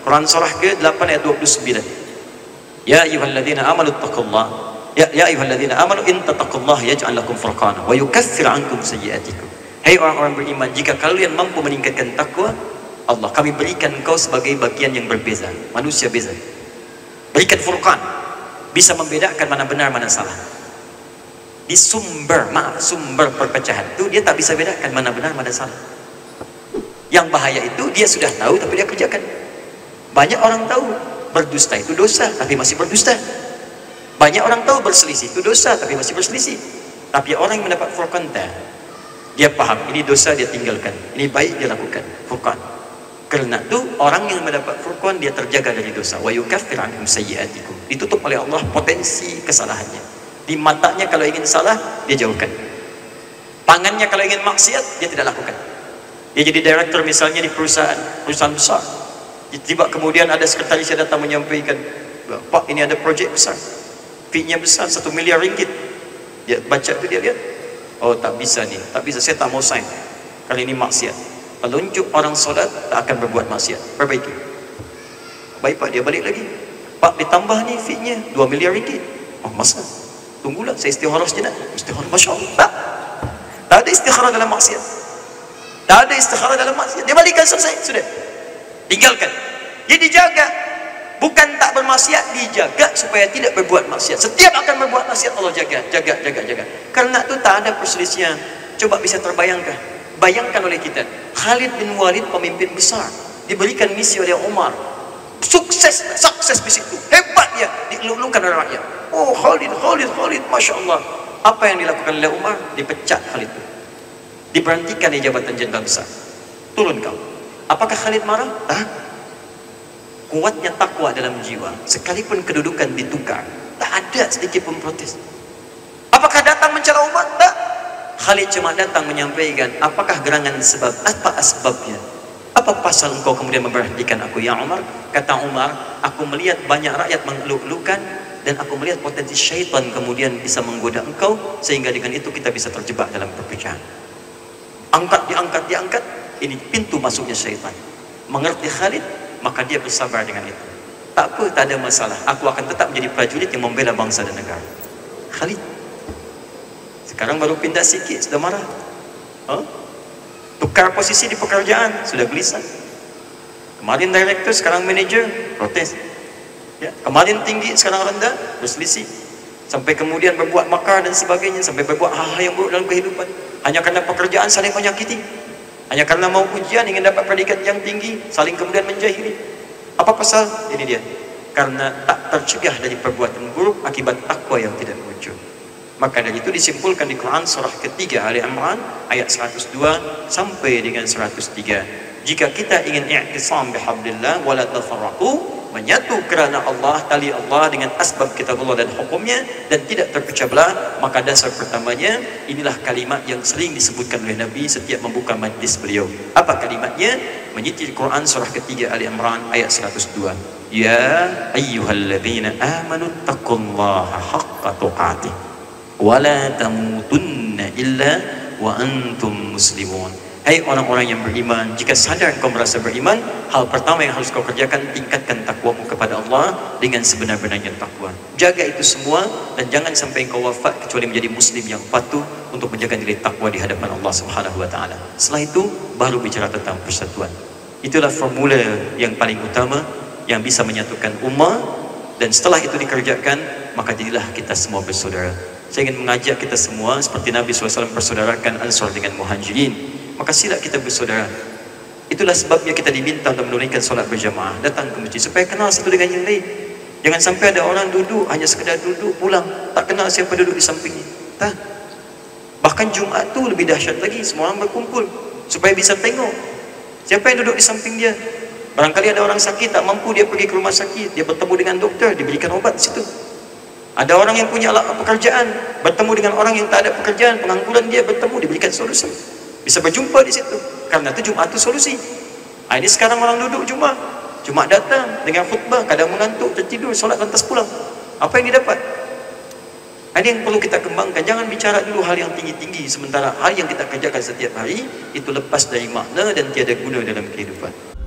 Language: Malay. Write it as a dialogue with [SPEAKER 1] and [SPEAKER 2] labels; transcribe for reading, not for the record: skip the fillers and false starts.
[SPEAKER 1] Quran surah ke-8 ayat 29. Ya ayyuhalladzina amanu taqullaha ya ayyuhalladzina amanu in tattaqullaha yaj'al lakum furqana wa yukaffir 'ankum sayyi'atikum. Hai orang-orang beriman, jika kalian mampu meningkatkan takwa Allah, kami berikan engkau sebagai bagian yang berbeza, manusia beza. Berikan furqan, bisa membedakan mana benar mana salah. Di sumber perpecahan itu dia tak bisa bedakan mana benar mana salah. Yang bahaya itu dia sudah tahu tapi dia kerjakan. Banyak orang tahu berdusta itu dosa tapi masih berdusta. Banyak orang tahu berselisih itu dosa tapi masih berselisih. Tapi orang yang mendapat furqan, dia paham ini dosa dia tinggalkan, ini baik dia lakukan. Furqan. Karena itu orang yang mendapat furqan dia terjaga dari dosa. Wa yukaffir 'ankum sayyi'atikum. Ditutup oleh Allah potensi kesalahannya. Di matanya kalau ingin salah dia jauhkan. Tangannya kalau ingin maksiat dia tidak lakukan. Dia jadi direktur misalnya di perusahaan besar. Tiba kemudian ada sekretaris yang datang menyampaikan, Pak ini ada projek besar, fee-nya besar 1 miliar ringgit. Dia baca itu dia lihat, oh tak bisa nih, tak bisa, saya tak mau sign. Kali ini maksiat. Pelunjuk orang solat tak akan berbuat maksiat. Perbaiki. Baik Pak, dia balik lagi. Pak ditambah nih fee-nya 2 miliar ringgit. Oh masa? Tunggulah saya istikharah sejenak. Istikharah, Masya Allah. Tak ada istikharah dalam maksiat. Tak ada istikharah dalam maksiat. Dia balikkan selesai, sudah. Tinggalkan. Dia dijaga. Bukan tak bermaksiat, dijaga supaya tidak berbuat maksiat. Setiap akan berbuat maksiat Allah jaga. Karena itu tak ada perselisihan. Coba bisa terbayangkan. Bayangkan oleh kita, Khalid bin Walid pemimpin besar, diberikan misi oleh Umar. Sukses di situ. Hebat dia, dilulukan oleh rakyat. Oh Khalid, Masya Allah. Apa yang dilakukan oleh Umar? Dipecat Khalid. Diberhentikan di jabatan jenderal besar. Turun kau. Apakah Khalid marah? Kuatnya takwa dalam jiwa. Sekalipun kedudukan ditukar, tak ada sedikit pun protes. Apakah datang mencela Umar? Tak. Khalid cuma datang menyampaikan, apakah gerangan sebab? Apa asbabnya? Apa pasal engkau kemudian memberhentikan aku ya Umar? Kata Umar, aku melihat banyak rakyat mengeluh-elukan dan aku melihat potensi syaitan kemudian bisa menggoda engkau, sehingga dengan itu kita bisa terjebak dalam perpecahan. Diangkat. Ini pintu masuknya syaitan. Mengerti Khalid, maka dia bersabar dengan itu. Tak apa, tak ada masalah. Aku akan tetap menjadi prajurit yang membela bangsa dan negara. Khalid. Sekarang baru pindah sikit, sudah marah. Tukar posisi di pekerjaan, sudah gelisah. Kemarin direktur, sekarang manager, protes. Ya, kemarin tinggi, sekarang rendah, berselisih. Sampai kemudian berbuat makar dan sebagainya, sampai berbuat hal-hal yang buruk dalam kehidupan. Hanya karena pekerjaan saling menyakiti. Hanya karena mau ujian ingin dapat predikat yang tinggi, saling kemudian menjahili. Apa pasal? Ini dia. Karena tak tercegah dari perbuatan buruk akibat takwa yang tidak muncul. Maka dari itu disimpulkan di Quran surah ketiga Ali Imran ayat 102 sampai dengan 103. Jika kita ingin i'tisam bihablillah wala tafarraqu, menyatu kerana Allah, tali Allah dengan asbab kitab Allah dan hukumnya, dan tidak terpecah belah, maka dasar pertamanya inilah kalimat yang sering disebutkan oleh Nabi setiap membuka majlis beliau. Apa kalimatnya? Menyitir Quran surah ketiga Ali Imran ayat 102. Ya ayyuhalladzina amanu taqullaha haqqa tuqatih wa la tamutunna illa wa antum muslimun. Hai orang-orang yang beriman, jika sadar kau merasa beriman, hal pertama yang harus kau kerjakan, tingkatkan takwamu kepada Allah dengan sebenar-benarnya takwa. Jaga itu semua dan jangan sampai kau wafat kecuali menjadi muslim yang patuh untuk menjaga nilai takwa di hadapan Allah Subhanahu wa taala. Setelah itu baru bicara tentang persatuan. Itulah formula yang paling utama yang bisa menyatukan ummah, dan setelah itu dikerjakan, maka jadilah kita semua bersaudara. Saya ingin mengajak kita semua seperti Nabi SAW persaudarakan Ansar dengan Muhajirin. Maka sila kita bersaudara. Itulah sebabnya kita diminta untuk menunaikan solat berjamaah, datang ke masjid supaya kenal satu dengan yang lain. Jangan sampai ada orang duduk hanya sekedar duduk pulang, tak kenal siapa duduk di sampingnya. Tak. Bahkan Jumaat tu lebih dahsyat lagi, semua orang berkumpul supaya bisa tengok siapa yang duduk di samping dia. Barangkali ada orang sakit tak mampu, dia pergi ke rumah sakit, dia bertemu dengan doktor, diberikan obat di situ. Ada orang yang punya pekerjaan, bertemu dengan orang yang tak ada pekerjaan, pengangguran dia bertemu, diberikan solusi. Bisa berjumpa di situ. Karena itu Jumaat itu solusi. Ini sekarang orang duduk Jumaat datang dengan khutbah, kadang mengantuk, tertidur, solat lantas pulang. Apa yang didapat? Ini yang perlu kita kembangkan. Jangan bicara dulu hal yang tinggi-tinggi, sementara hal yang kita kerjakan setiap hari itu lepas dari makna dan tiada guna dalam kehidupan.